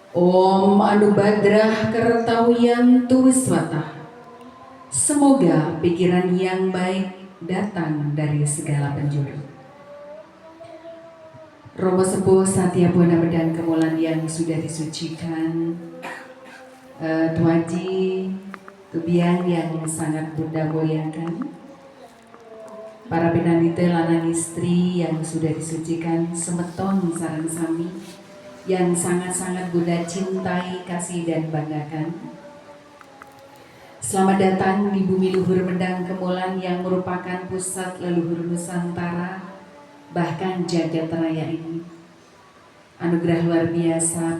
Om Anubadrah Kertawiyantu Wiswata. Semoga pikiran yang baik datang dari segala penjuru. Romo Sepuh Satya Buana Medang Kemulan yang sudah disucikan, Tuaji, Tubiang yang sangat Bunda muliakan, para pinanite lanang istri yang sudah disucikan, semeton sareng sami yang sangat-sangat Bunda cintai, kasih dan banggakan. Selamat datang di bumi luhur Medang Kemulan yang merupakan pusat leluhur Nusantara, bahkan jagat raya ini. Anugerah luar biasa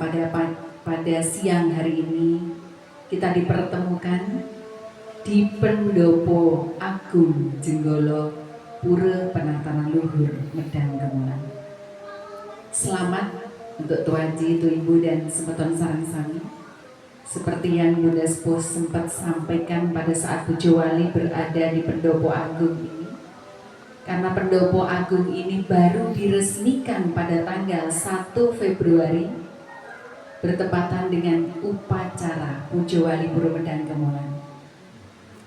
pada siang hari ini kita dipertemukan di Pendopo Agung Jenggolo Pura Penataran Luhur Medang Kemulan. Selamat untuk Tuanji, Tu Ibu dan semeton sareng sami. Seperti yang Bunda Sepuh sempat sampaikan pada saat Pujo Wali berada di Pendopo Agung ini. Karena Pendopo Agung ini baru diresmikan pada tanggal 1 Februari bertepatan dengan upacara Pujo Wali Pura Medang Kemulan.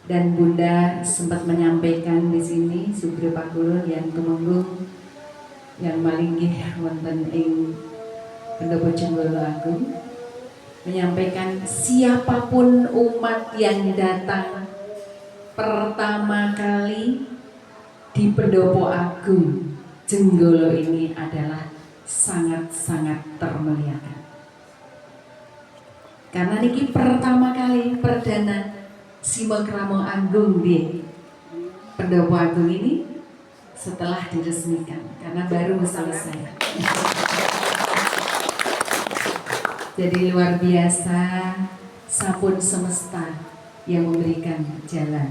Dan Bunda sempat menyampaikan di sini Sugro Pakulun yang tumenggung yang malinggih wonten ing Pendopo Jenggolo Agung, menyampaikan siapapun umat yang datang pertama kali di Pendopo Agung Jenggolo ini adalah sangat-sangat termuliakan. Karena niki pertama kali perdana Simo Kramo Agung di Pendopo Agung ini setelah diresmikan, karena baru selesai. Jadi luar biasa, sampun semesta yang memberikan jalan.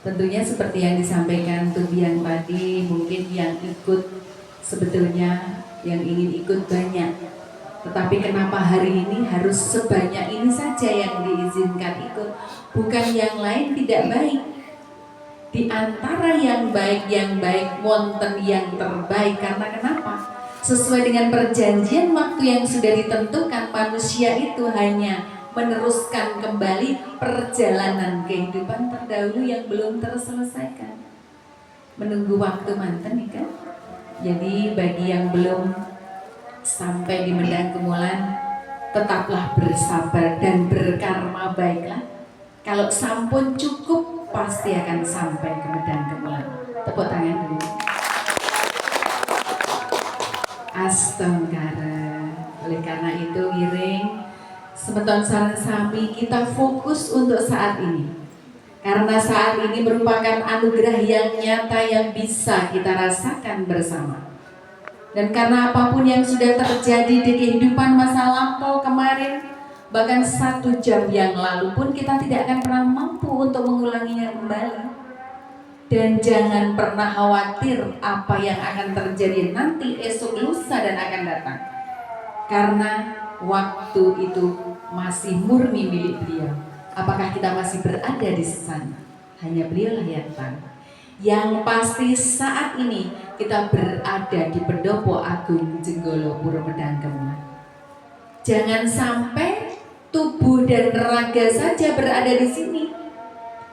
Tentunya seperti yang disampaikan Tubiang tadi, mungkin yang ikut sebetulnya yang ingin ikut banyak. Tetapi kenapa hari ini harus sebanyak ini saja yang diizinkan ikut? Bukan yang lain tidak baik. Di antara yang baik wonten yang terbaik. Karena kenapa? Sesuai dengan perjanjian waktu yang sudah ditentukan, manusia itu hanya meneruskan kembali perjalanan kehidupan terdahulu yang belum terselesaikan. Menunggu waktu manten kan? Jadi bagi yang belum sampai di Medang Kemulan, tetaplah bersabar dan berkarma baiklah. Kalau sampun cukup, pasti akan sampai ke Medang Kemulan. Tepuk tangan dulu. Astagfirullah. Oleh karena itu wiring semeton sareng sami kita fokus untuk saat ini. Karena saat ini merupakan anugerah yang nyata yang bisa kita rasakan bersama. Dan karena apapun yang sudah terjadi di kehidupan masa lampau kemarin, bahkan 1 jam yang lalu pun kita tidak akan pernah mampu untuk mengulanginya kembali. Dan jangan pernah khawatir apa yang akan terjadi nanti, esok, lusa dan akan datang. Karena waktu itu masih murni milik beliau. Apakah kita masih berada di sana? Hanya beliaulah yang tahu. Yang pasti saat ini kita berada di Pendopo Agung Jenggolo Pura Medang Kemulan. Jangan sampai tubuh dan raga saja berada di sini,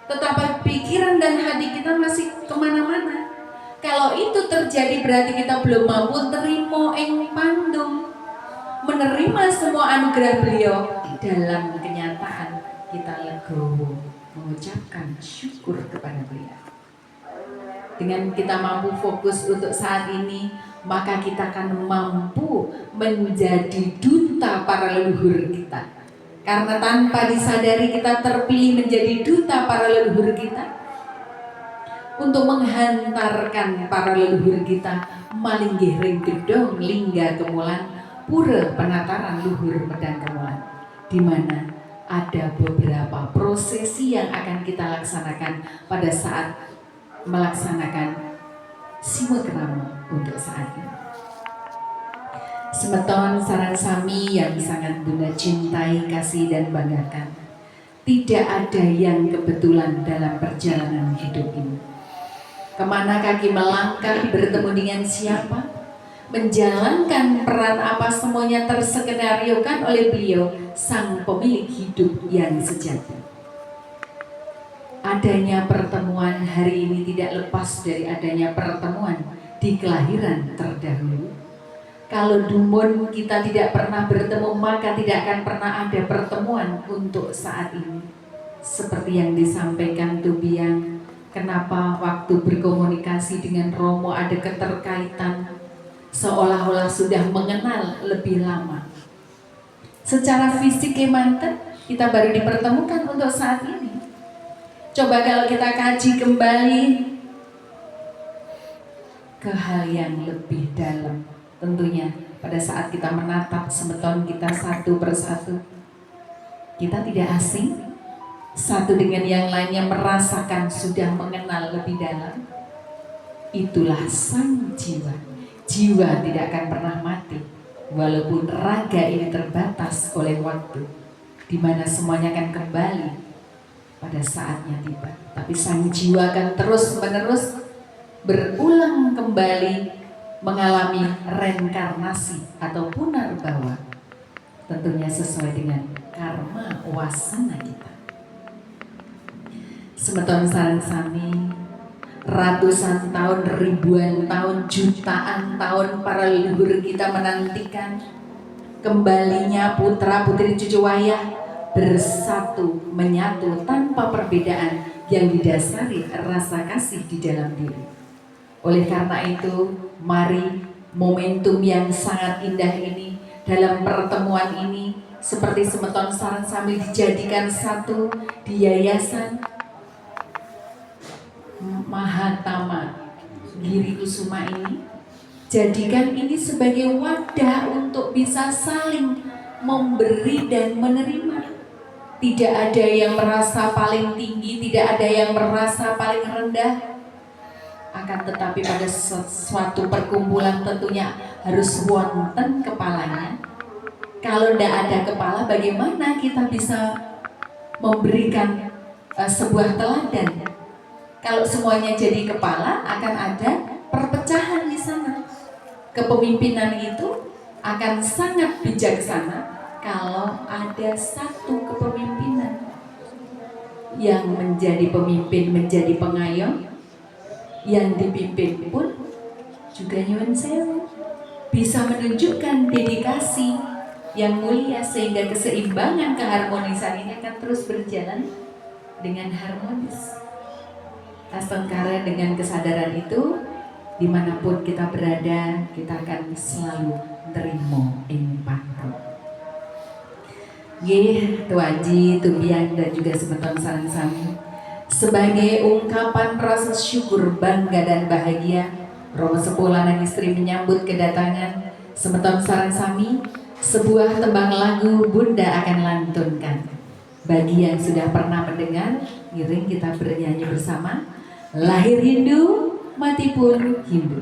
tetapi pikiran dan hati kita masih kemana-mana. Kalau itu terjadi berarti kita belum mampu terima ing pandum, menerima semua anugerah beliau. Dalam kenyataan kita legowo mengucapkan syukur kepada beliau. Dengan kita mampu fokus untuk saat ini, maka kita akan mampu menjadi duta para leluhur kita. Karena tanpa disadari kita terpilih menjadi duta para leluhur kita untuk menghantarkan para leluhur kita malinggih ring gedong lingga kemulan pura penataran luhur Medang Kemulan, di mana ada beberapa prosesi yang akan kita laksanakan pada saat melaksanakan Simo Kramo untuk saat ini. Semeton sareng sami yang sangat Bunda cintai, kasih dan banggakan. Tidak ada yang kebetulan dalam perjalanan hidup ini. Kemana kaki melangkah, bertemu dengan siapa, menjalankan peran apa semuanya terskenariokan oleh beliau, sang pemilik hidup yang sejati. Adanya pertemuan hari ini tidak lepas dari adanya pertemuan di kelahiran terdahulu. Kalau dumun kita tidak pernah bertemu, maka tidak akan pernah ada pertemuan untuk saat ini. Seperti yang disampaikan Tubiang, kenapa waktu berkomunikasi dengan Romo ada keterkaitan, seolah-olah sudah mengenal lebih lama. Secara fisik kemanten, kita baru dipertemukan untuk saat ini. Coba kalau kita kaji kembali ke hal yang lebih dalam, tentunya pada saat kita menatap semeton kita satu persatu, kita tidak asing satu dengan yang lainnya, merasakan sudah mengenal lebih dalam. Itulah sang jiwa. Jiwa tidak akan pernah mati, walaupun raga ini terbatas oleh waktu, di mana semuanya akan kembali pada saatnya tiba. Tapi sang jiwa akan terus-menerus berulang kembali, mengalami reinkarnasi atau punarbawa, tentunya sesuai dengan karma wasana kita. Semeton sareng sami, ratusan tahun, ribuan tahun, jutaan tahun para leluhur kita menantikan kembalinya putra putri cucu wayah bersatu, menyatu tanpa perbedaan yang didasari rasa kasih di dalam diri. Oleh karena itu, mari momentum yang sangat indah ini, dalam pertemuan ini, seperti semeton sareng sami dijadikan satu di yayasan Mahatama Giri Kusuma ini, jadikan ini sebagai wadah untuk bisa saling memberi dan menerima. Tidak ada yang merasa paling tinggi, tidak ada yang merasa paling rendah. Akan tetapi pada suatu perkumpulan tentunya harus wonten kepalanya. Kalau tidak ada kepala, bagaimana kita bisa memberikan sebuah teladan? Kalau semuanya jadi kepala, akan ada perpecahan di sana. Kepemimpinan itu akan sangat bijaksana kalau ada satu kepemimpinan yang menjadi pemimpin, menjadi pengayom, yang dipimpin pun juga nyuwun sewu, bisa menunjukkan dedikasi yang mulia, sehingga keseimbangan keharmonisan ini akan terus berjalan dengan harmonis. Astengkara dengan kesadaran itu, dimanapun kita berada, kita akan selalu terima ing panggung. Nggih, Tuaji, Tubiang dan juga semeton sareng sami, sebagai ungkapan rasa syukur, bangga dan bahagia, Romo Sepuh lanang istri menyambut kedatangan semeton sareng sami, sebuah tembang lagu Bunda akan lantunkan. Bagi yang sudah pernah mendengar, ngiring kita bernyanyi bersama. Lahir Hindu, mati pun Hindu.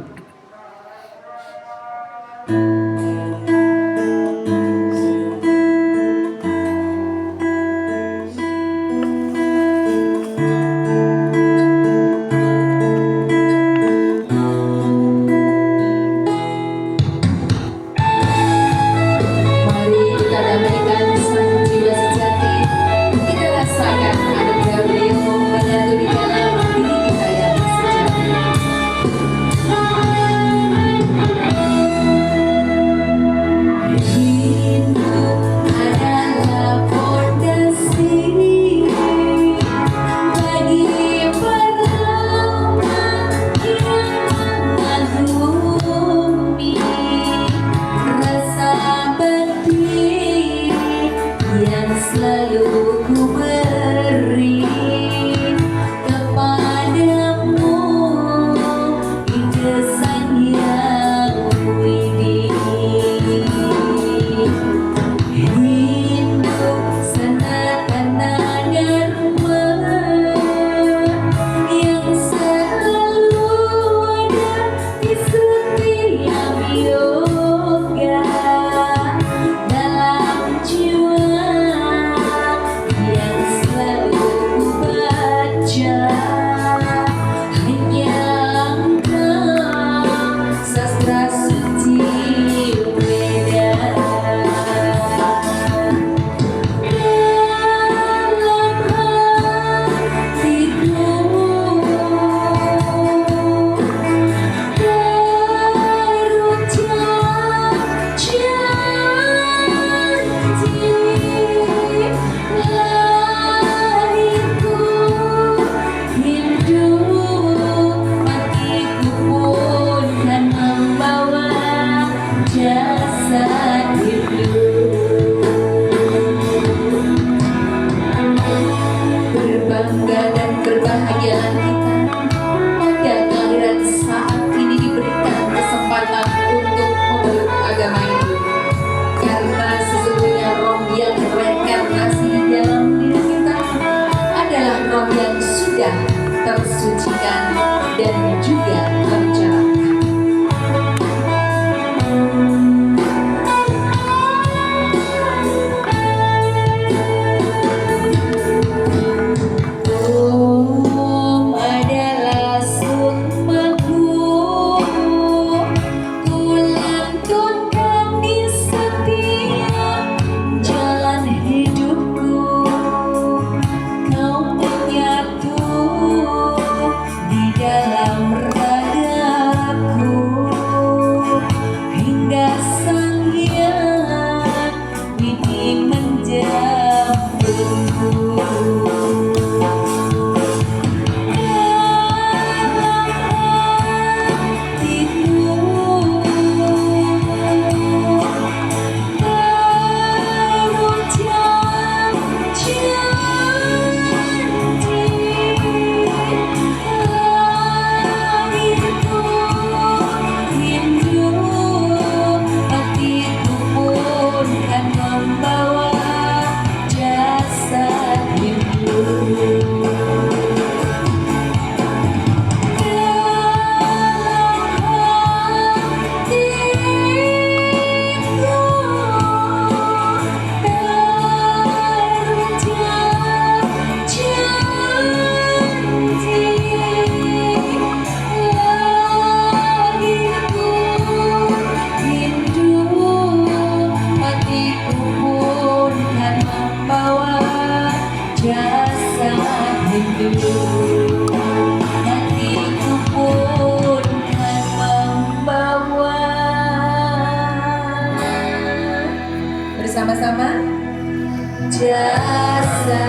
jasa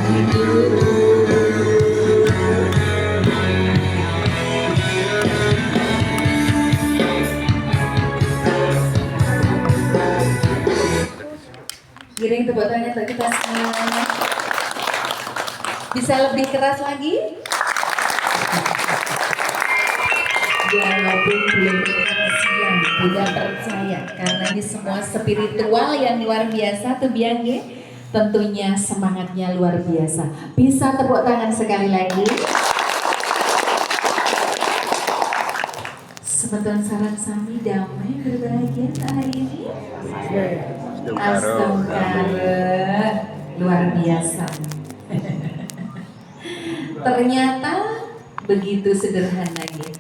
hidup. Giring tepuk tangan untuk kita semuanya. Bisa lebih keras lagi? Walaupun belum siang, udah percaya karena ini semua spiritual yang luar biasa tuh biang ya. Tentunya semangatnya luar biasa. Bisa tepuk tangan sekali lagi. Sebentar sarang sami damai berbahagia hari ini. Astagfirullah, luar biasa. Ternyata begitu sederhananya.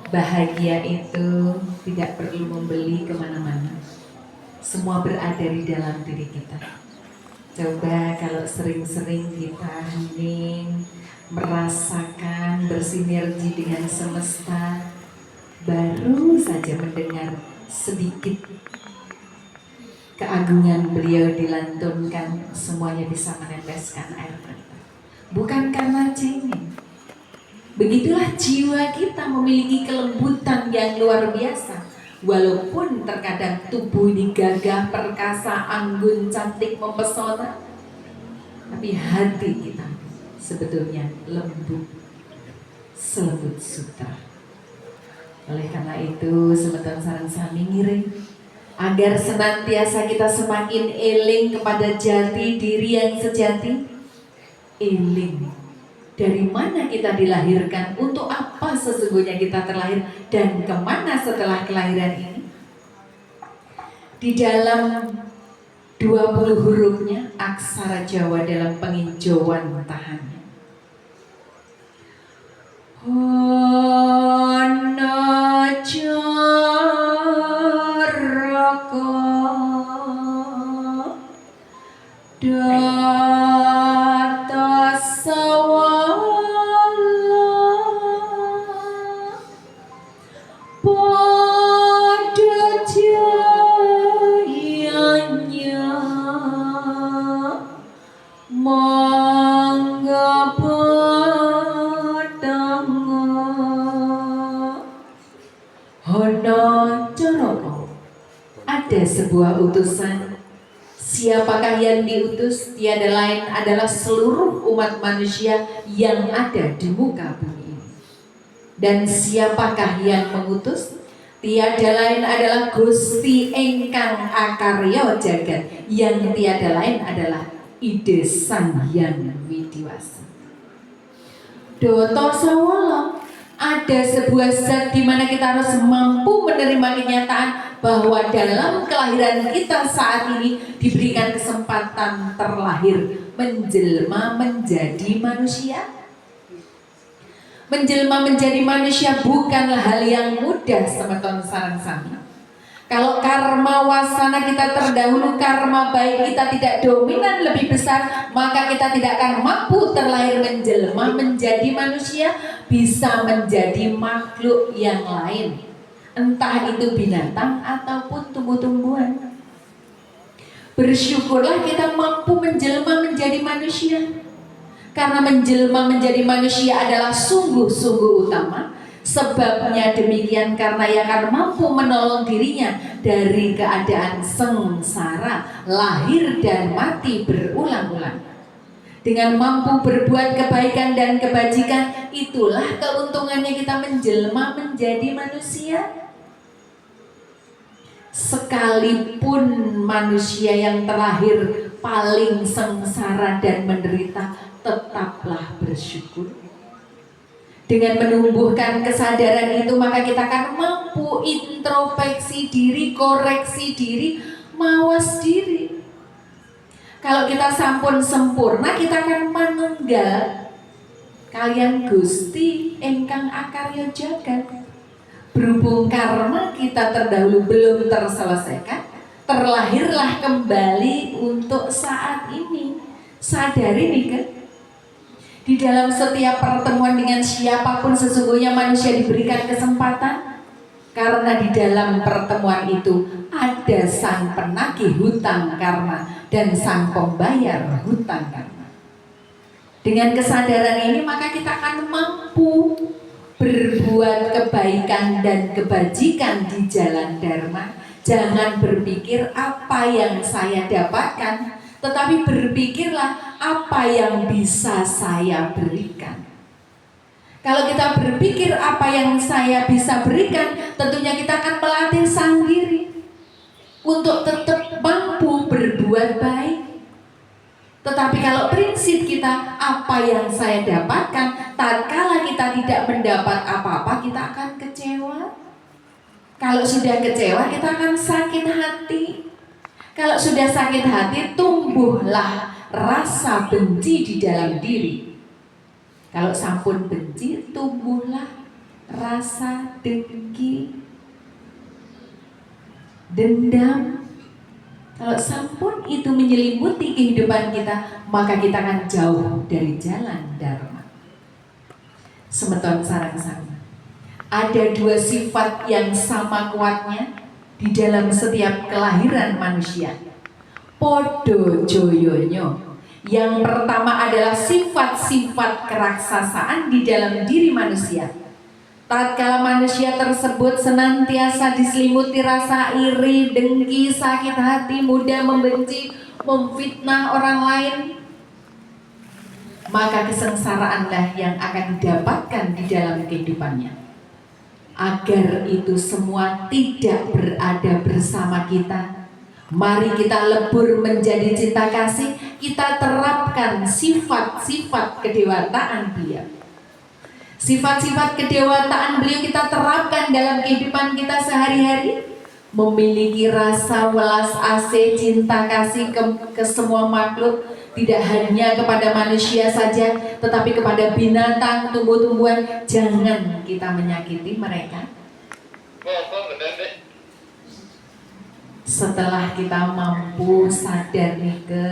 Bahagia itu tidak perlu membeli kemana-mana. Semua berada di dalam diri kita. Coba kalau sering-sering kita hening, merasakan bersinergi dengan semesta, baru saja mendengar sedikit keagungan beliau dilantunkan, semuanya bisa meneteskan air mata. Bukan karena cengeng. Begitulah jiwa kita memiliki kelembutan yang luar biasa. Walaupun terkadang tubuh ini gagah, perkasa, anggun, cantik, mempesona, tapi hati kita sebetulnya lembut, selembut sutra. Oleh karena itu, semeton sareng sami ngiring agar senantiasa kita semakin eling kepada jati diri yang sejati. Eling dari mana kita dilahirkan, untuk apa sesungguhnya kita terlahir, dan kemana setelah kelahiran ini. Di dalam 20 hurufnya aksara Jawa dalam penginjauan tahannya. Hono Joroko Data Sawala Pada Jayanya Mangga Padanga Hono Joroko. Ada sebuah utusan. Siapakah yang diutus? Tiada lain adalah seluruh umat manusia yang ada di muka bumi ini. Dan siapakah yang mengutus? Tiada lain adalah Gusti Engkang Akarya Jagat, yang tiada lain adalah Ide Sang Hyang Widiwasa. Doto Sawala, ada sebuah zat di mana kita harus mampu menerima kenyataan bahwa dalam kelahiran kita saat ini diberikan kesempatan terlahir, menjelma menjadi manusia. Menjelma menjadi manusia bukanlah hal yang mudah, semeton sareng sami. Kalau karma wasana kita terdahulu, karma baik kita tidak dominan lebih besar, maka kita tidak akan mampu terlahir menjelma menjadi manusia, bisa menjadi makhluk yang lain, entah itu binatang ataupun tumbuh-tumbuhan. Bersyukurlah kita mampu menjelma menjadi manusia, karena menjelma menjadi manusia adalah sungguh-sungguh utama. Sebabnya demikian karena ia akan mampu menolong dirinya dari keadaan sengsara, lahir dan mati berulang-ulang. Dengan mampu berbuat kebaikan dan kebajikan, itulah keuntungannya kita menjelma menjadi manusia. Sekalipun manusia yang terlahir paling sengsara dan menderita, tetaplah bersyukur. Dengan menumbuhkan kesadaran itu, maka kita akan mampu introspeksi diri, koreksi diri, mawas diri. Kalau kita sampun sempurna, kita akan manunggal kalian Gusti Engkang Akarya Jagat. Berhubung karma kita terdahulu belum terselesaikan, terlahirlah kembali untuk saat ini. Sadari nih kan, di dalam setiap pertemuan dengan siapapun sesungguhnya manusia diberikan kesempatan, karena di dalam pertemuan itu ada sang penagih hutang karma dan sang pembayar hutang karma. Dengan kesadaran ini maka kita akan mampu berbuat kebaikan dan kebajikan di jalan dharma. Jangan berpikir apa yang saya dapatkan, tetapi berpikirlah apa yang bisa saya berikan. Kalau kita berpikir apa yang saya bisa berikan, tentunya kita akan melatih sang diri untuk tetap mampu berbuat baik. Tetapi kalau prinsip kita apa yang saya dapatkan, tatkala kita tidak mendapat apa-apa, kita akan kecewa. Kalau sudah kecewa, kita akan sakit hati. Kalau sudah sakit hati, tumbuhlah rasa benci di dalam diri. Kalau sampun benci, tumbuhlah rasa dengki, dendam. Kalau sampun itu menyelimuti kehidupan kita, maka kita akan jauh dari jalan dharma. Semeton sareng sami. Ada dua sifat yang sama kuatnya di dalam setiap kelahiran manusia. Podo joyonyo. Yang pertama adalah sifat-sifat keraksasaan di dalam diri manusia. Tatkala manusia tersebut senantiasa diselimuti rasa iri, dengki, sakit hati, mudah membenci, memfitnah orang lain, maka kesengsaraanlah yang akan didapatkan di dalam kehidupannya. Agar itu semua tidak berada bersama kita, mari kita lebur menjadi cinta kasih. Kita terapkan sifat-sifat kedewataan beliau. Sifat-sifat kedewataan beliau kita terapkan dalam kehidupan kita sehari-hari. Memiliki rasa welas asih, cinta kasih ke semua makhluk. Tidak hanya kepada manusia saja, tetapi kepada binatang, tumbuh-tumbuhan. Jangan kita menyakiti mereka. Setelah kita mampu sadar nih ke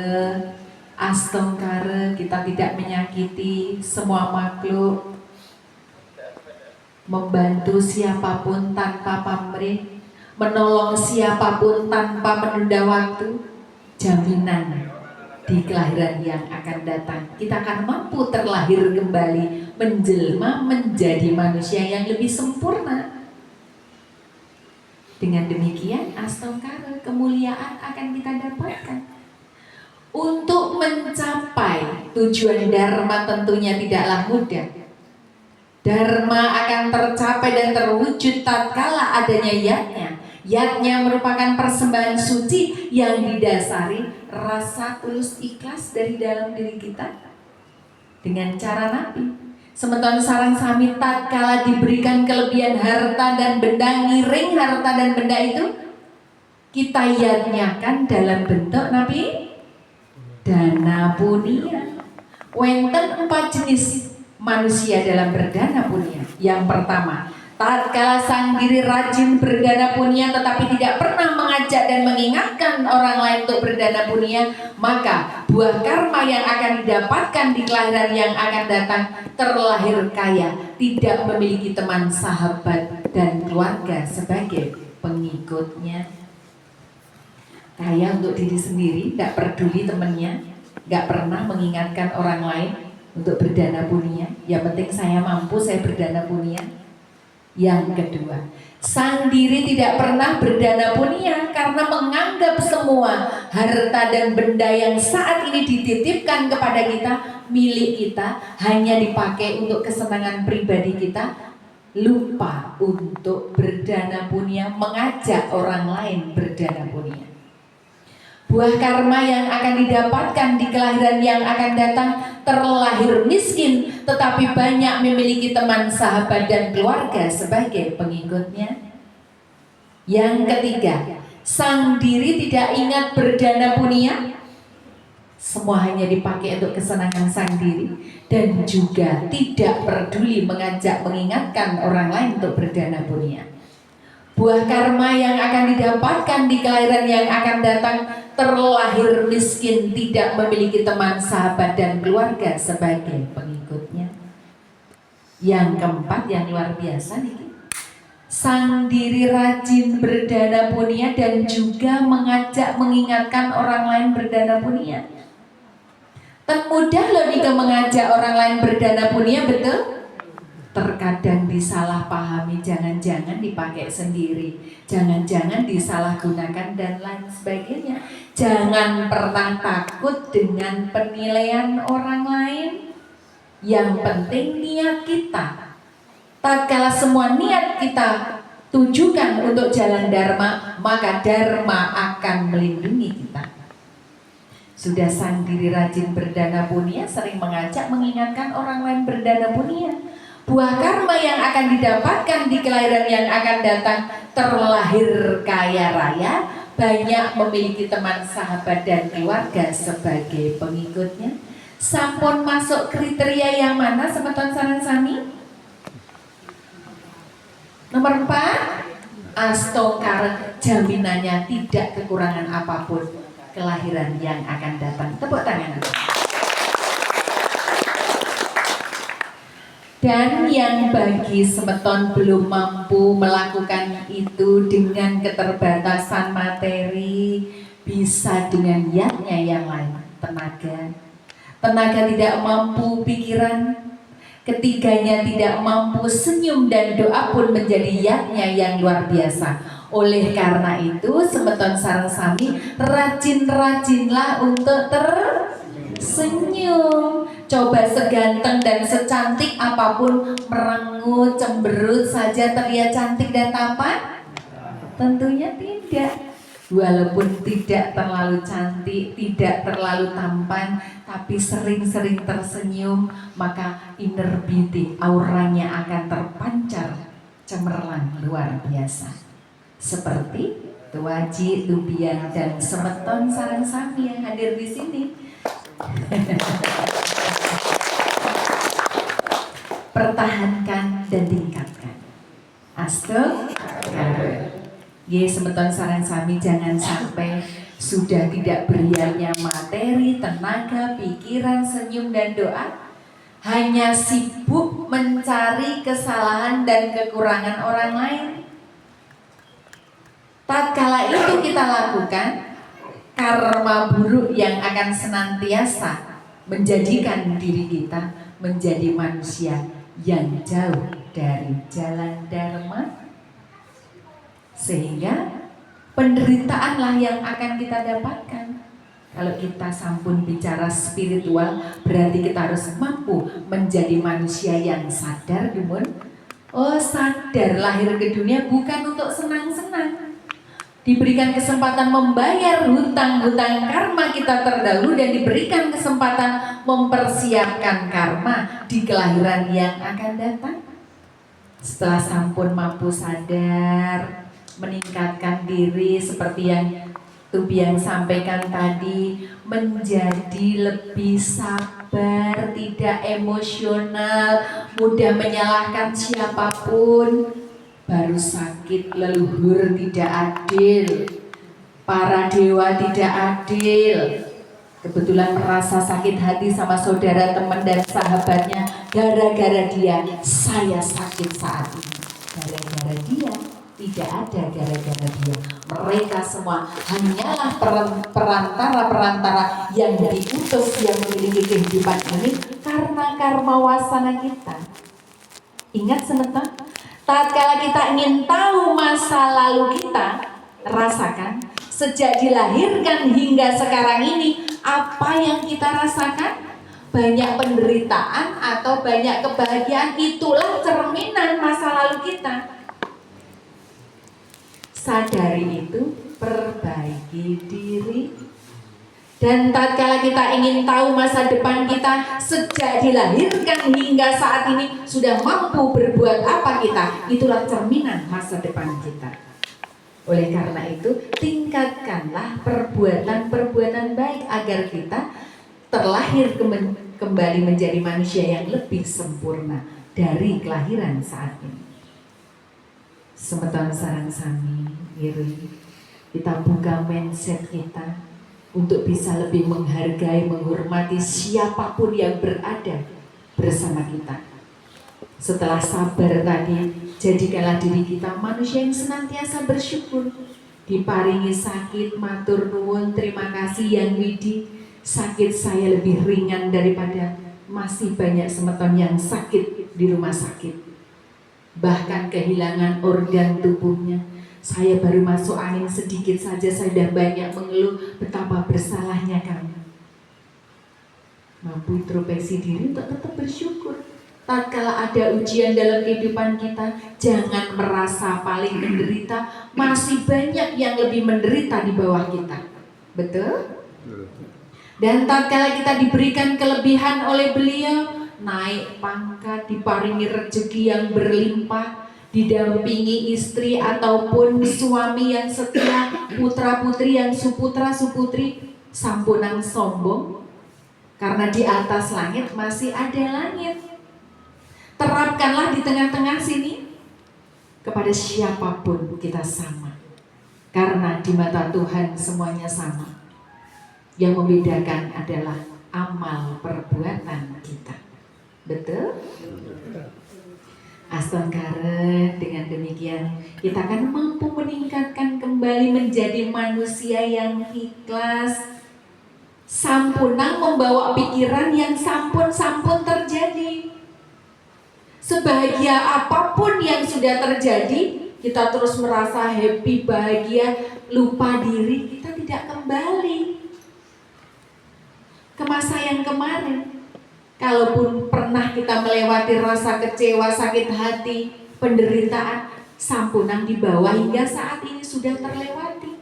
astongkara, kita tidak menyakiti semua makhluk, membantu siapapun tanpa pamrih, menolong siapapun tanpa menunda waktu, jaminan di kelahiran yang akan datang kita akan mampu terlahir kembali, menjelma menjadi manusia yang lebih sempurna. Dengan demikian astongkara, kemuliaan akan kita dapatkan. Untuk mencapai tujuan dharma tentunya tidaklah mudah. Dharma akan tercapai dan terwujud tatkala adanya yatnya. Yatnya merupakan persembahan suci yang didasari rasa tulus ikhlas dari dalam diri kita dengan cara nabi. Semeton sareng sami, tatkala diberikan kelebihan harta dan benda, ngiring harta dan benda itu kita yatnyakan dalam bentuk nabi dana punya. Wenten 4 jenis manusia dalam berdana punya. Yang pertama, tatkala sang diri rajin berdana punya tetapi tidak pernah mengajak dan mengingatkan orang lain untuk berdana punya, maka buah karma yang akan didapatkan di kelahiran yang akan datang terlahir kaya, tidak memiliki teman, sahabat, dan keluarga sebagai pengikutnya. Kaya untuk diri sendiri, tidak peduli temannya, nggak pernah mengingatkan orang lain untuk berdana punya. Yang penting saya mampu, saya berdana punya. Yang kedua, sang diri tidak pernah berdana punya karena menganggap semua harta dan benda yang saat ini dititipkan kepada kita, milik kita, hanya dipakai untuk kesenangan pribadi kita, lupa untuk berdana punya, mengajak orang lain berdana punya. Buah karma yang akan didapatkan di kelahiran yang akan datang terlahir miskin tetapi banyak memiliki teman, sahabat, dan keluarga sebagai pengikutnya. Yang ketiga, sang diri tidak ingat berdana punya, semua hanya dipakai untuk kesenangan sang diri, dan juga tidak peduli mengajak mengingatkan orang lain untuk berdana punya. Buah karma yang akan didapatkan di kelahiran yang akan datang terlahir miskin, tidak memiliki teman, sahabat, dan keluarga sebagai pengikutnya. Yang keempat yang luar biasa nih, sang diri rajin berdana punya dan juga mengajak mengingatkan orang lain berdana punya. Mudah loh nika mengajak orang lain berdana punya, betul? Terkadang disalahpahami, jangan-jangan dipakai sendiri, jangan-jangan disalahgunakan dan lain sebagainya. Jangan pernah takut dengan penilaian orang lain. Yang penting niat kita. Tatkala semua niat kita tujukan untuk jalan dharma, maka dharma akan melindungi kita. Sudah sang diri rajin berdana punya, sering mengajak mengingatkan orang lain berdana punya. Buah karma yang akan didapatkan di kelahiran yang akan datang, terlahir kaya raya, banyak memiliki teman, sahabat, dan keluarga sebagai pengikutnya. Sampun masuk kriteria yang mana semeton sareng sami? Nomor 4, astongkar, jaminannya tidak kekurangan apapun kelahiran yang akan datang. Tepuk tangan. Dan yang bagi semeton belum mampu melakukan itu dengan keterbatasan materi, bisa dengan niatnya yang lain. Tenaga tidak mampu, pikiran, ketiganya tidak mampu, senyum dan doa pun menjadi niatnya yang luar biasa. Oleh karena itu, semeton sareng sami, rajin-rajinlah untuk tersenyum. Coba seganteng dan secantik apapun, merengut, cemberut saja terlihat cantik dan tampan? Tentunya tidak. Walaupun tidak terlalu cantik, tidak terlalu tampan, tapi sering-sering tersenyum, maka inner beauty, auranya akan terpancar cemerlang luar biasa. Seperti Tuaji, Tubian, dan semeton sareng sami yang hadir di sini. Pertahankan dan tingkatkan. Astagfirullah. Ye semeton sareng sami, jangan sampai sudah tidak berianya materi, tenaga, pikiran, senyum, dan doa, hanya sibuk mencari kesalahan dan kekurangan orang lain. Tatkala itu kita lakukan, karma buruk yang akan senantiasa menjadikan diri kita menjadi manusia yang jauh dari jalan dharma, sehingga penderitaanlah yang akan kita dapatkan. Kalau kita sampun bicara spiritual, berarti kita harus mampu menjadi manusia yang sadar, Dumun. Oh, sadar lahir ke dunia bukan untuk senang-senang. Diberikan kesempatan membayar hutang-hutang karma kita terdahulu, dan diberikan kesempatan mempersiapkan karma di kelahiran yang akan datang. Setelah sampun mampu sadar, meningkatkan diri seperti yang Tubian sampaikan tadi, menjadi lebih sabar, tidak emosional, mudah menyalahkan siapapun. Baru sakit leluhur tidak adil, para dewa tidak adil. Kebetulan merasa sakit hati sama saudara, teman, dan sahabatnya, gara-gara dia saya sakit saat ini. Gara-gara dia, tidak ada gara-gara dia. Mereka semua hanyalah perantara-perantara yang diutus, yang memiliki kehidupan ini karena karma wasana kita. Ingat sebentar, tatkala kita ingin tahu masa lalu kita, rasakan sejak dilahirkan hingga sekarang ini, apa yang kita rasakan? Banyak penderitaan atau banyak kebahagiaan, itulah cerminan masa lalu kita. Sadari itu, perbaiki diri. Dan tatkala kita ingin tahu masa depan kita, sejak dilahirkan hingga saat ini sudah mampu berbuat apa kita, itulah cerminan masa depan kita. Oleh karena itu, tingkatkanlah perbuatan-perbuatan baik agar kita terlahir kembali menjadi manusia yang lebih sempurna dari kelahiran saat ini. Semeton sareng sami, kita buka mindset kita untuk bisa lebih menghargai, menghormati siapapun yang berada bersama kita. Setelah sabar tadi, jadikanlah diri kita manusia yang senantiasa bersyukur. Diparingi sakit, matur nuwun, terima kasih Yang Widi. Sakit saya lebih ringan daripada masih banyak semeton yang sakit di rumah sakit. Bahkan kehilangan organ tubuhnya. Saya baru masuk angin sedikit saja, saya sudah banyak mengeluh betapa bersalahnya kami. Mampu introspeksi diri untuk tetap bersyukur. Tatkala ada ujian dalam kehidupan kita, jangan merasa paling menderita. Masih banyak yang lebih menderita di bawah kita. Betul? Dan tatkala kita diberikan kelebihan oleh beliau, naik pangkat, diparingi rezeki yang berlimpah, didampingi istri ataupun suami yang setia, putra putri yang suputra suputri, sampunang sombong, karena di atas langit masih ada langit. Terapkanlah di tengah-tengah sini, kepada siapapun kita sama, karena di mata Tuhan semuanya sama. Yang membedakan adalah amal perbuatan kita. Betul? Astagfirullah, dengan demikian kita akan mampu meningkatkan kembali menjadi manusia yang ikhlas. Sampunang membawa pikiran yang sampun-sampun terjadi. Sebahagia apapun yang sudah terjadi, kita terus merasa happy, bahagia, lupa diri, kita tidak kembali ke masa yang kemarin. Kalaupun pernah kita melewati rasa kecewa, sakit hati, penderitaan, sampunang di bawah hingga saat ini sudah terlewati.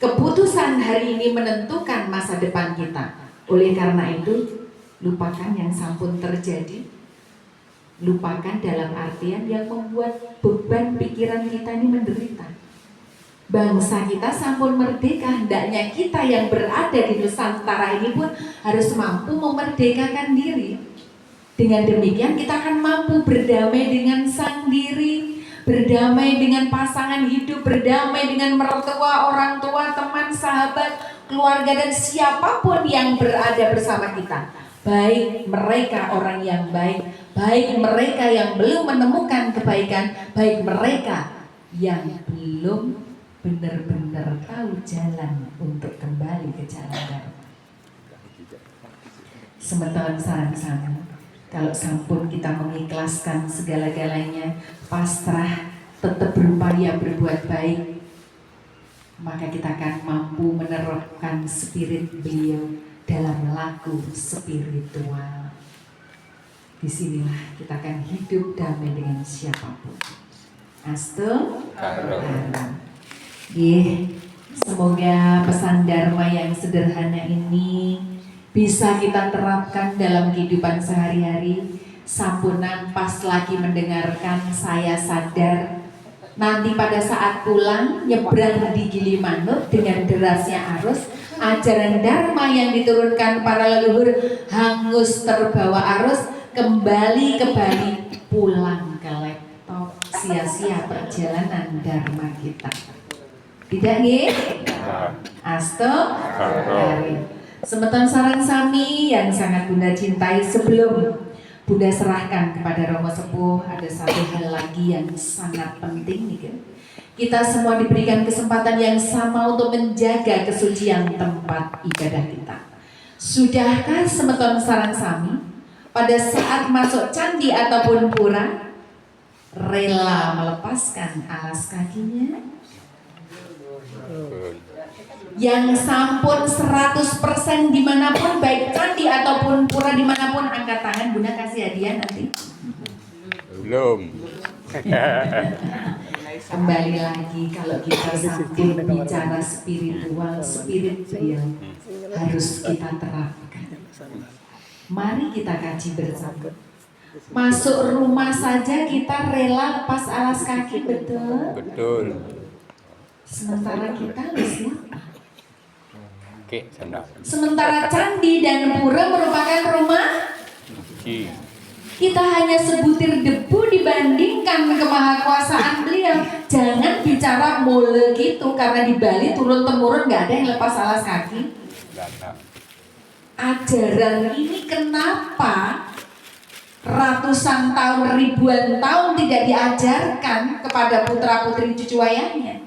Keputusan hari ini menentukan masa depan kita. Oleh karena itu, lupakan yang sampun terjadi. Lupakan dalam artian yang membuat beban pikiran kita ini menderita. Bangsa kita sampun merdeka, hendaknya kita yang berada di Nusantara ini pun harus mampu memerdekakan diri. Dengan demikian kita akan mampu berdamai dengan sang diri, berdamai dengan pasangan hidup, berdamai dengan mertua, orang tua, teman, sahabat, keluarga, dan siapapun yang berada bersama kita. Baik mereka orang yang baik, baik mereka yang belum menemukan kebaikan, baik mereka yang belum benar-benar tahu jalan untuk kembali ke jalan Dharma. Semeton sarang-sarang, kalau sampun kita mengikhlaskan segala-galanya, pasrah, tetap berupaya berbuat baik, maka kita akan mampu menerapkan spirit beliau dalam laku spiritual. Disinilah kita akan hidup damai dengan siapapun. Astu. Semoga pesan Dharma yang sederhana ini bisa kita terapkan dalam kehidupan sehari-hari. Sampunan pas lagi mendengarkan, saya sadar nanti pada saat pulang nyebrang di Gilimanuk dengan derasnya arus, ajaran Dharma yang diturunkan para leluhur hangus terbawa arus, kembali ke Bali, pulang ke laptop, sia-sia perjalanan Dharma kita. Tidak nih? Asto. Semeton sarang sami yang sangat Bunda cintai, sebelum Bunda serahkan kepada Romo Sepuh, ada satu hal lagi yang sangat penting nih kan. Kita semua diberikan kesempatan yang sama untuk menjaga kesucian tempat ibadah kita. Sudahkah semeton sarang sami pada saat masuk candi ataupun pura rela melepaskan alas kakinya? Yang sampun 100% dimanapun, baik candi ataupun pura dimanapun, angkat tangan, Bunda kasih hadiah nanti. Belum. Kembali lagi, kalau kita sampun bicara spiritual, spirit beliau harus kita terapkan. Mari kita kaji bersama. Masuk rumah saja kita rela lepas alas kaki, betul? Betul. Sementara kita siapa? Oke, sandal. Sementara candi dan pura merupakan rumah kita, hanya sebutir debu dibandingkan kemahakuasaan beliau. Jangan bicara mule gitu, karena di Bali turun temurun nggak ada yang lepas alas kaki. Ajaran ini kenapa ratusan tahun, ribuan tahun tidak diajarkan kepada putra-putri cucu wayangnya.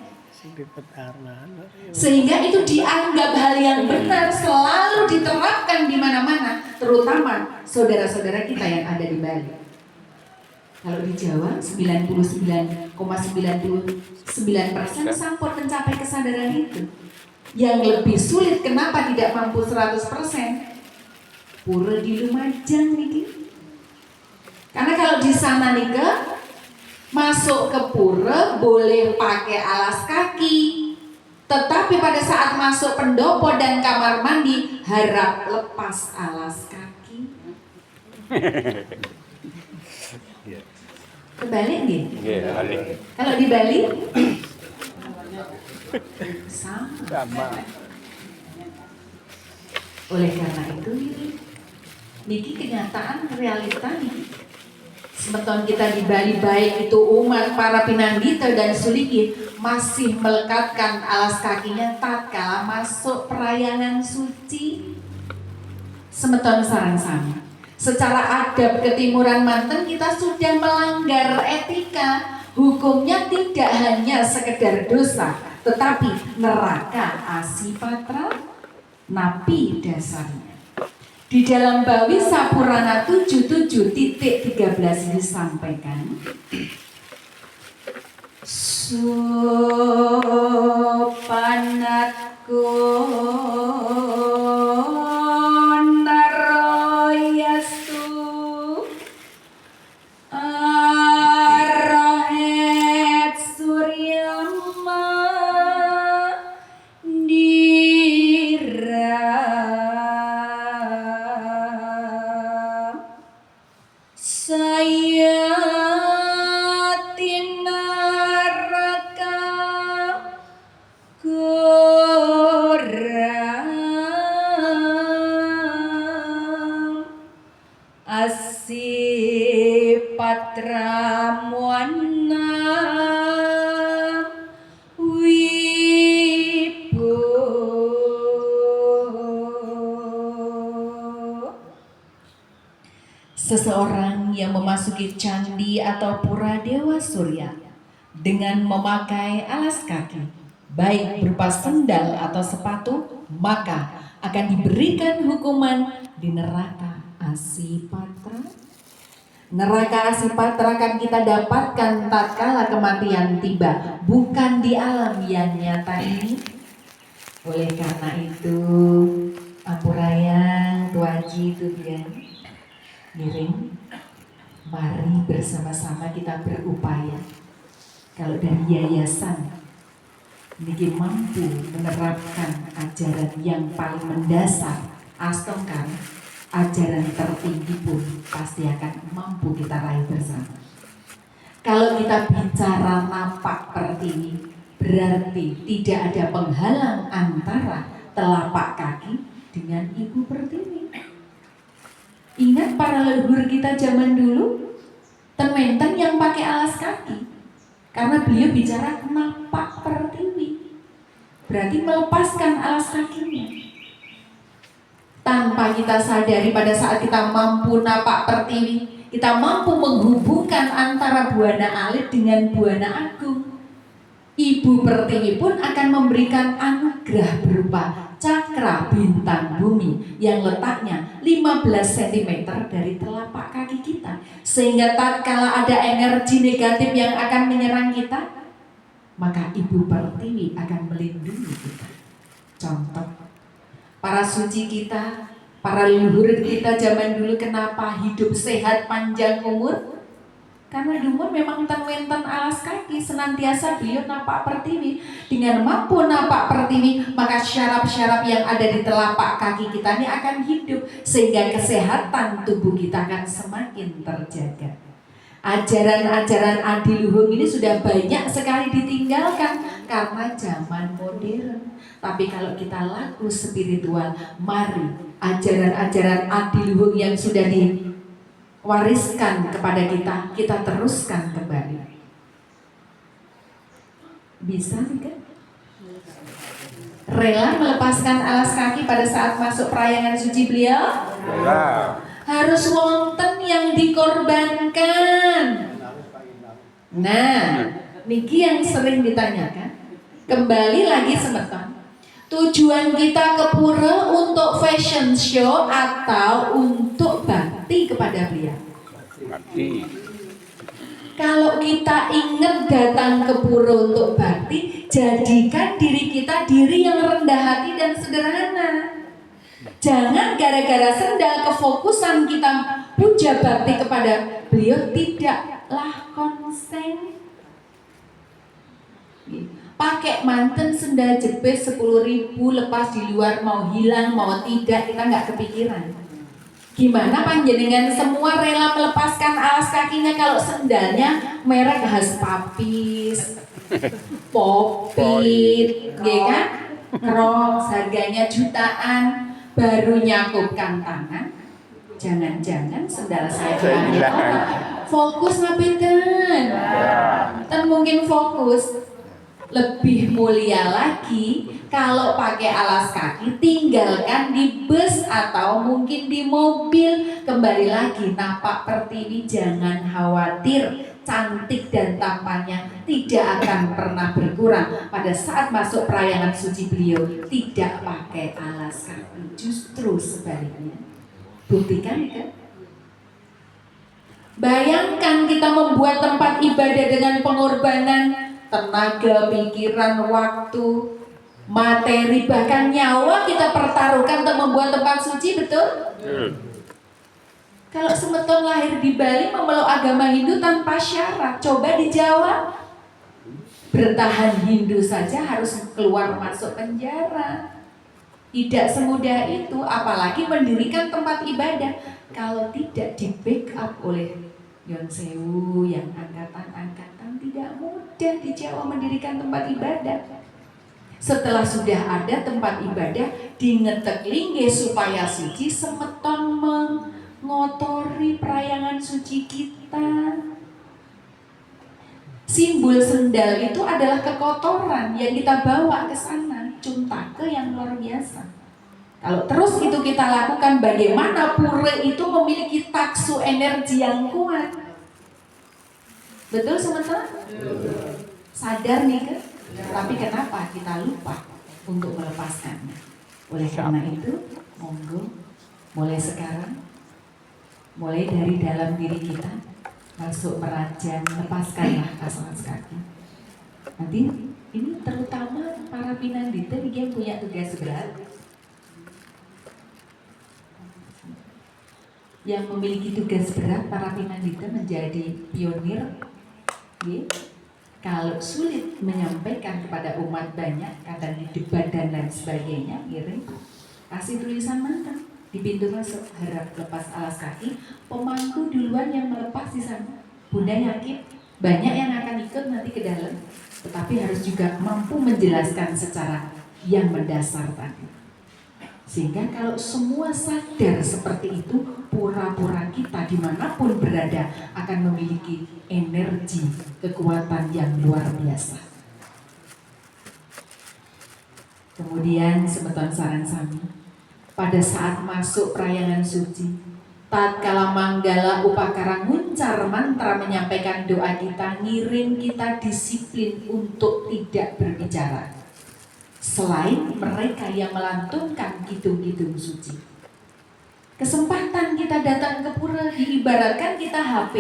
Sehingga itu dianggap hal yang benar, selalu diterapkan di mana-mana, terutama saudara-saudara kita yang ada di Bali. Kalau di Jawa 99,99% sampur mencapai kesadaran itu. Yang lebih sulit kenapa tidak mampu 100%? Pura di Lumajang nih. Karena kalau di sana nih masuk ke pura boleh pakai alas kaki, tetapi pada saat masuk pendopo dan kamar mandi harap lepas alas kaki. Kebalik nih? Iya, balik. Kalau di Bali sama. Oleh karena itu niki kenyataan realita nih. Semeton kita di Bali, baik itu umat para Pinandita dan Suliki, masih melekatkan alas kakinya tatkala masuk perayangan suci. Semeton sarang sama. Secara adab ketimuran Banten kita sudah melanggar etika. Hukumnya tidak hanya sekedar dosa, tetapi neraka asipatra napi dasarnya. Di dalam Bawisa Purana 77.13 disampaikan, Sopanatku naroyastu Arahet Suryama Dira saya tinaraka kurang asipatra muana wibu. Seseorang yang memasuki candi atau pura Dewa Surya dengan memakai alas kaki, baik berupa sendal atau sepatu, maka akan diberikan hukuman di neraka Asipatra. Neraka Asipatra akan kita dapatkan tatkala kematian tiba, bukan di alam yang nyata ini. Oleh karena itu, Ampurayang, Tuaji, Tubian, miring, mari bersama-sama kita berupaya. Kalau dari yayasan ini mampu menerapkan ajaran yang paling mendasar, astongkan ajaran tertinggi pun pasti akan mampu kita raih bersama. Kalau kita bicara napak pertiwi, berarti tidak ada penghalang antara telapak kaki dengan ibu pertiwi. Ingat para leluhur kita zaman dulu, tementen yang pakai alas kaki, karena beliau bicara napak pertiwi, berarti melepaskan alas kakinya. Tanpa kita sadari pada saat kita mampu napak pertiwi, kita mampu menghubungkan antara Buana Alit dengan Buana Agung. Ibu Pertiwi pun akan memberikan anugerah berupa cakra bintang bumi yang letaknya 15 cm dari telapak kaki kita, sehingga tatkala ada energi negatif yang akan menyerang kita, maka Ibu Pertiwi akan melindungi kita. Contoh, para suci kita, para leluhur kita zaman dulu kenapa hidup sehat panjang umur? Karena Dumur memang tenwenten alas kaki, senantiasa beliau napak pertiwi. Dengan mampu napak pertiwi, maka syaraf-syaraf yang ada di telapak kaki kita ini akan hidup, sehingga kesehatan tubuh kita akan semakin terjaga. Ajaran-ajaran adiluhung ini sudah banyak sekali ditinggalkan karena zaman modern. Tapi kalau kita laku spiritual, mari ajaran-ajaran adiluhung yang sudah wariskan kepada kita, kita teruskan kembali. Bisa kan? Rela melepaskan alas kaki pada saat masuk perayangan suci beliau? Rela. Harus wonten yang dikorbankan. Nah, niki yang sering ditanyakan. Kembali lagi semeton. Tujuan kita ke pura untuk fashion show atau untuk bakti kepada beliau? Bakti. Kalau kita ingat datang ke pura untuk bakti, jadikan diri kita diri yang rendah hati dan sederhana. Jangan gara-gara sendal kefokusan kita puja bakti kepada beliau, tidaklah konsen. Pakai manten sendal jepit 10.000 lepas di luar, mau hilang mau tidak kita nggak kepikiran. Gimana panjenengan semua rela melepaskan alas kakinya kalau sendalnya merek khas Papis, Popit, ya kan? Crocs harganya jutaan, baru nyakupkan tangan. Jangan-jangan sendal saya hilang. Fokus ngapain? Dan mungkin fokus. Lebih mulia lagi kalau pakai alas kaki, tinggalkan di bus atau mungkin di mobil. Kembali lagi, napak Pertiwi jangan khawatir, cantik dan tampannya tidak akan pernah berkurang pada saat masuk perayangan suci beliau tidak pakai alas kaki, justru sebaliknya. Buktikan kan? Bayangkan kita membuat tempat ibadah dengan pengorbanan tenaga, pikiran, waktu, materi, bahkan nyawa kita pertaruhkan untuk membuat tempat suci, betul? Kalau semeton lahir di Bali memeluk agama Hindu tanpa syarat, coba di Jawa bertahan Hindu saja harus keluar masuk penjara. Tidak semudah itu, apalagi mendirikan tempat ibadah kalau tidak di backup oleh Yon Sewu yang angkatan-angkatan. Tidak mudah di Jawa mendirikan tempat ibadah. Setelah sudah ada tempat ibadah, dingetek lingge supaya suci, semeton mengotori perayangan suci kita. Simbol sendal itu adalah kekotoran yang kita bawa ke sana, cuntake yang luar biasa. Kalau terus itu kita lakukan, bagaimana pura itu memiliki taksu energi yang kuat. Betul sementara? Sadar nih kan? Tapi kenapa kita lupa untuk melepaskannya? Oleh karena itu, monggo mulai sekarang, mulai dari dalam diri kita, masuk meraja, lepaskanlah alas kaki. Nanti ini terutama para pinandita yang punya tugas berat, yang memiliki tugas berat, para pinandita menjadi pionir. Kalau sulit menyampaikan kepada umat banyak, kadang di debat dan lain sebagainya, kasih tulisan mantra di pintu masuk, harap lepas alas kaki, pemangku duluan yang melepas di sana. Bunda yakin banyak yang akan ikut nanti ke dalam, tetapi harus juga mampu menjelaskan secara yang mendasar tadi. Sehingga kalau semua sadar seperti itu, pura-pura kita dimanapun berada akan memiliki energi, kekuatan yang luar biasa. Kemudian semeton saran sami, pada saat masuk perayangan suci, tatkala manggala upakara nguncar mantra menyampaikan doa kita, ngiring kita disiplin untuk tidak berbicara selain mereka yang melantunkan kidung-kidung suci. Kesempatan kita datang ke pura diibaratkan kita HP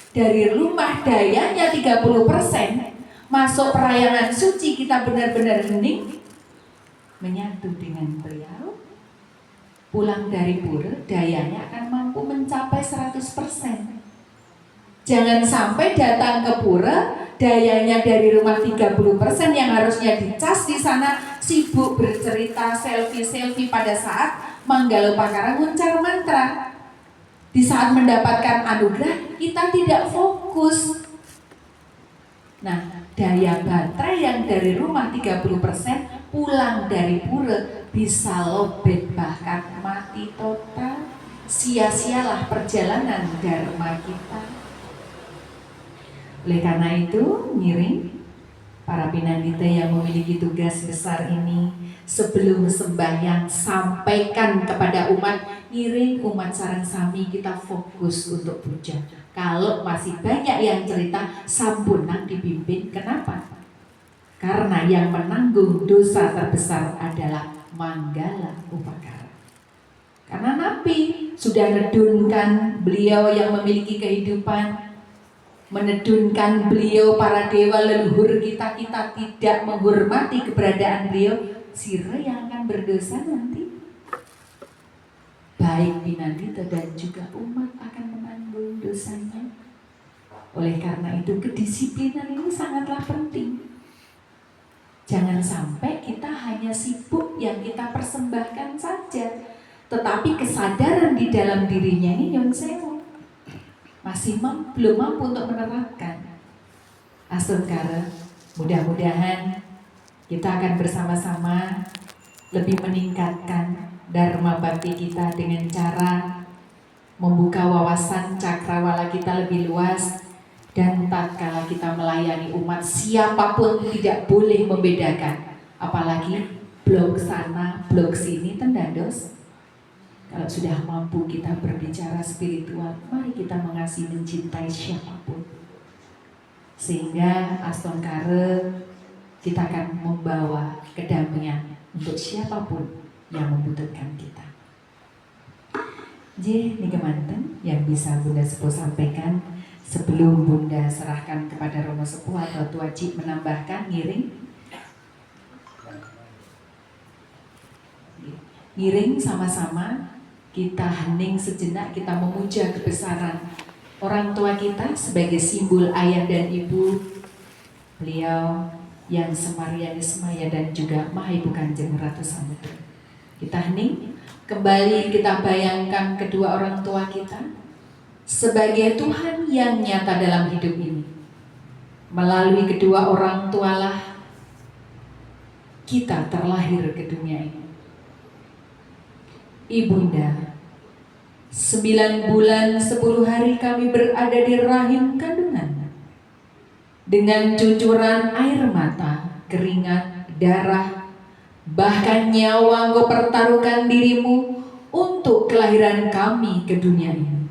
dari rumah dayanya 30%, masuk perayangan suci kita benar-benar hening menyatu dengan beliau. Pulang dari pura dayanya akan mampu mencapai 100%. Jangan sampai datang ke pura dayanya dari rumah 30% yang harusnya dicas di sana, sibuk bercerita, selfie pada saat manggala upakara nguncar mantra. Di saat mendapatkan anugerah kita tidak fokus. Nah, daya baterai yang dari rumah 30% pulang dari pura bisa lobet bahkan mati total. Sia-sialah perjalanan dharma kita. Oleh karena itu, ngiring para pinandita yang memiliki tugas besar ini, sebelum sembahyang sampaikan kepada umat, ngiring umat sareng sami kita fokus untuk puja. Kalau masih banyak yang cerita, sampunang dipimpin. Kenapa? Karena yang menanggung dosa terbesar adalah Manggala Upakara. Karena Nabi sudah nedunkan beliau yang memiliki kehidupan, menedunkan beliau para dewa leluhur kita tidak menghormati keberadaan beliau, sira yang akan berdosa nanti. Baik pinandita dan juga umat akan menanggung dosanya. Oleh karena itu kedisiplinan ini sangatlah penting. Jangan sampai kita hanya sibuk yang kita persembahkan saja, tetapi kesadaran di dalam dirinya ini nyun sewu masih belum mampu untuk menerapkan. Astungkara, mudah-mudahan kita akan bersama-sama lebih meningkatkan dharma bakti kita dengan cara membuka wawasan cakrawala kita lebih luas, dan tatkala kita melayani umat, siapapun tidak boleh membedakan, apalagi blok sana, blok sini, tendandos. Kalau sudah mampu kita berbicara spiritual, mari kita mengasihi mencintai siapapun. Sehingga Astungkara kita akan membawa kedamaian untuk siapapun yang membutuhkan kita. J, nih kemanten yang bisa Bunda Sepuh sampaikan sebelum Bunda serahkan kepada Romo Sepuh atau Tua Cik menambahkan ngiring. Ngiring sama-sama, kita hening sejenak, kita memuja kebesaran orang tua kita sebagai simbol ayah dan ibu beliau yang Semaryani Semaya dan juga Maha Ibu Kanjeng Ratu Samudra. Kita hening, kembali kita bayangkan kedua orang tua kita sebagai Tuhan yang nyata dalam hidup ini. Melalui kedua orang tualah kita terlahir ke dunia ini. Ibunda, 9 bulan 10 hari kami berada di rahim kandungan. Dengan cucuran air mata, keringat, darah, bahkan nyawa engkau pertaruhkan dirimu untuk kelahiran kami ke dunia ini.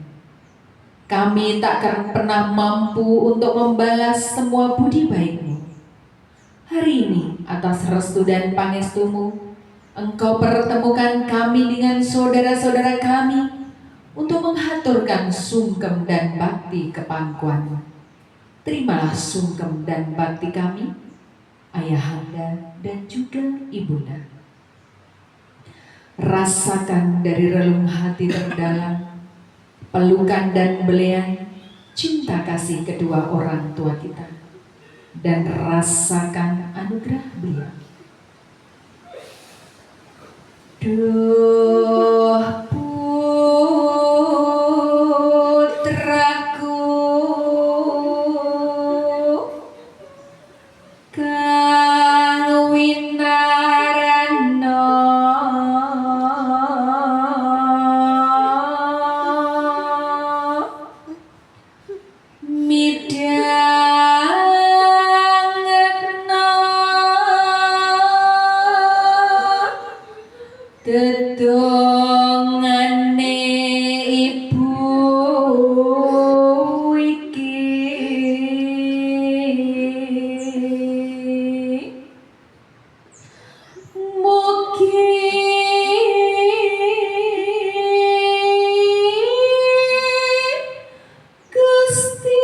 Kami tak akan pernah mampu untuk membalas semua budi baikmu. Hari ini atas restu dan pangestumu, Engkau pertemukan kami dengan saudara-saudara kami untuk menghaturkan sungkem dan bakti kepangkuan. Terimalah sungkem dan bakti kami, Ayahanda dan juga Ibunda. Rasakan dari relung hati terdalam pelukan dan belian cinta kasih kedua orang tua kita, dan rasakan anugerah beliau. Duh putraku kang winarana dedongane ibu iki mugi Gusti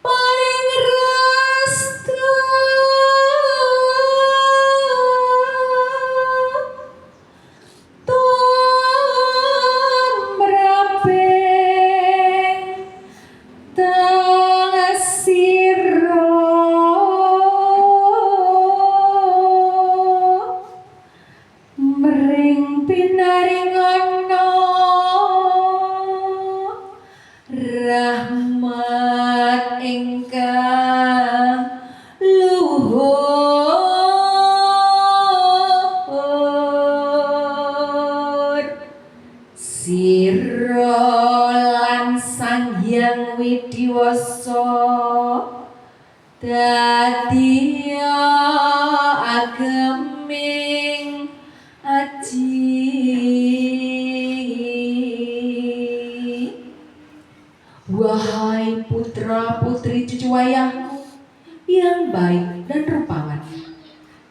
paring restu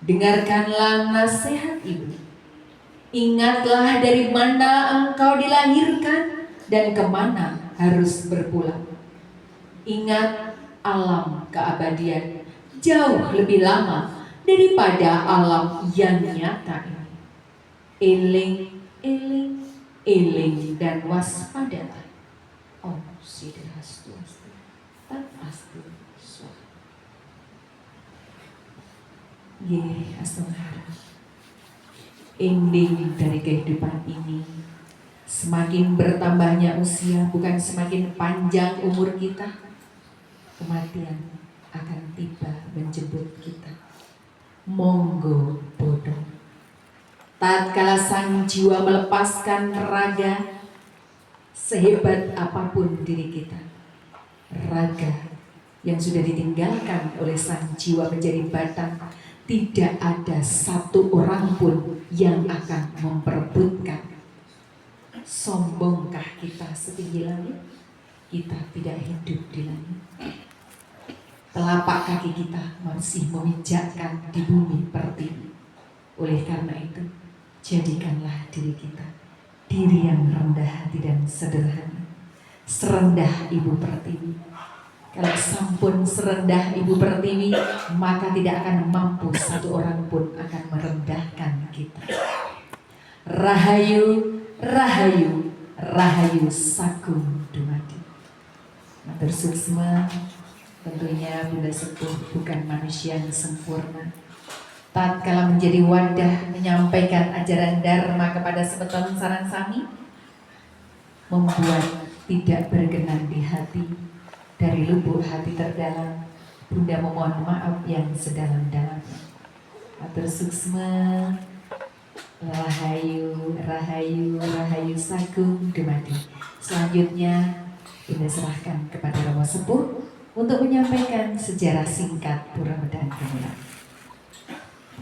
Dengarkanlah nasihat ibu. Ingatlah dari mana engkau dilahirkan dan kemana harus berpulang. Ingat alam keabadian jauh lebih lama daripada alam yang nyata ini. Eling, eling, eling dan waspadalah. Om Sidrahastu, Tadastu, Swaha. Ye Astonghara. Ending dari kehidupan ini, semakin bertambahnya usia bukan semakin panjang umur kita, kematian akan tiba menjemput kita. Monggo bodoh. Tatkala sang jiwa melepaskan raga, sehebat apapun diri kita, raga yang sudah ditinggalkan oleh sang jiwa menjadi batang, tidak ada satu orang pun yang akan memperebutkan. Sombongkah kita setinggi langit? Kita tidak hidup di langit. Telapak kaki kita masih memijakkan di bumi pertiwi. Oleh karena itu, jadikanlah diri kita diri yang rendah hati dan sederhana, serendah ibu pertiwi. Kalau sampun serendah ibu pertiwi, maka tidak akan mampu satu orang pun akan merendahkan kita. Rahayu, rahayu, rahayu sagung dumadi. Matur suksma, tentunya Bunda Sepuh bukan manusia yang sempurna. Tatkala menjadi wadah menyampaikan ajaran Dharma kepada sebeton sarang sami, membuat tidak berkenan di hati. Dari lubuk hati terdalam, Bunda memohon maaf yang sedalam-dalamnya. Matur suksma, rahayu, rahayu, rahayu sagung dumadi. Selanjutnya Bunda serahkan kepada Romo Sepuh untuk menyampaikan sejarah singkat Pura Medang Gemulang.